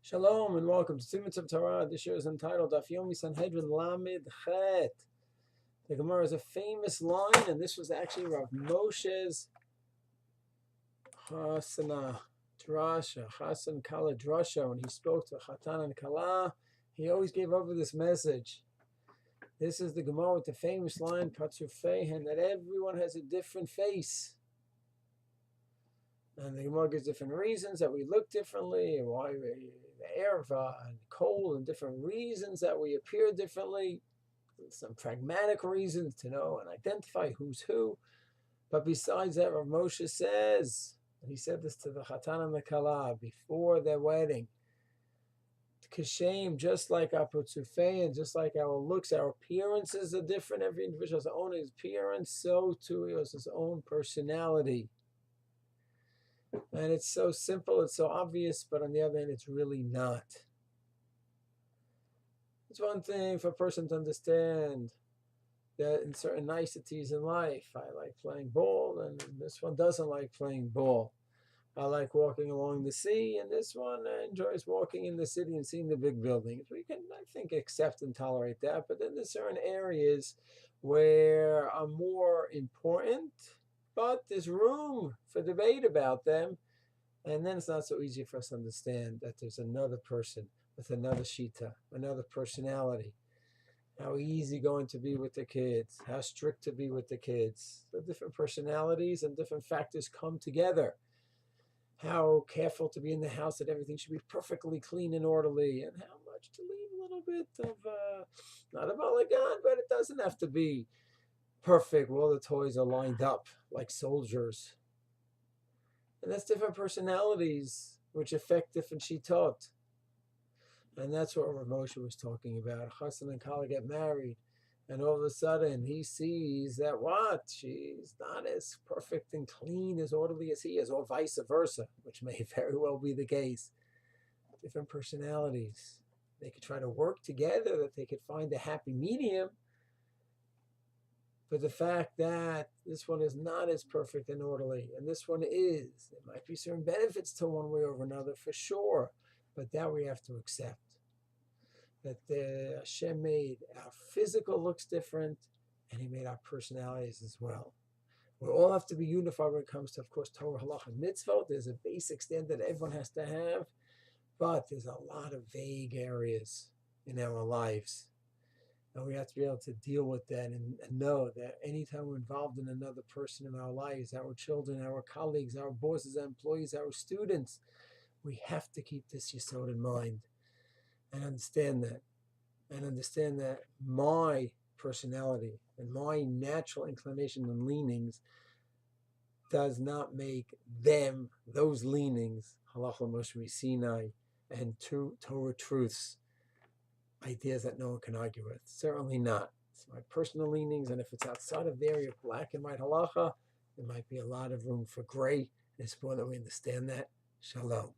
Shalom and welcome to Students of Torah. This year is entitled Daf Yomi Sanhedrin Lamed Chet. The Gemara is a famous line, and this was actually Rav Moshe's Hasana Derasha, Hasan Kala Derasha. When he spoke to Chatan and Kala, he always gave over this message. This is the Gemara with the famous line, Patzufehen, that everyone has a different face. And the Gemara gives different reasons that we look differently, and why the erva and cold, and different reasons that we appear differently. Some pragmatic reasons to know and identify who's who. But besides that, Rav Moshe says, and he said this to the Chatan and the Kala before their wedding, Kashem, just like our Putzufei, just like our looks, our appearances are different. Every individual has his own appearance, so too he has his own personality. And it's so simple, it's so obvious, but on the other hand, it's really not. It's one thing for a person to understand that in certain niceties in life, I like playing ball, and this one doesn't like playing ball. I like walking along the sea, and this one enjoys walking in the city and seeing the big buildings. We can, I think, accept and tolerate that, but then there's certain areas where are more important, but there's room for debate about them. And then it's not so easy for us to understand that there's another person with another shita, another personality. How easy going to be with the kids, how strict to be with the kids. The different personalities and different factors come together. How careful to be in the house that everything should be perfectly clean and orderly, and how much to leave a little bit of, not a balagan, but it doesn't have to be perfect where all the toys are lined up like soldiers. And that's different personalities which affect different shitot. And that's what Rav Moshe was talking about. Chassan and Kala get married, and all of a sudden he sees that she's not as perfect and clean, as orderly as he is, or vice versa, which may very well be the case. Different personalities. They could try to work together, that they could find a happy medium. But the fact that this one is not as perfect and orderly, and this one is, there might be certain benefits to one way or another for sure, but that we have to accept. That the Hashem made our physical looks different, and He made our personalities as well. We all have to be unified when it comes to, of course, Torah, Halach, and Mitzvot. There's a basic standard that everyone has to have, but there's a lot of vague areas in our lives. And we have to be able to deal with that and know that anytime we're involved in another person in our lives, our children, our colleagues, our bosses, our employees, our students, we have to keep this yesod in mind and understand that. And understand that my personality and my natural inclination and leanings does not make them, those leanings, halacha Moshe Sinai, and Torah truths, ideas that no one can argue with. Certainly not. It's my personal leanings, and if it's outside of the area of black and white halacha, there might be a lot of room for gray. It's important that we understand that. Shalom.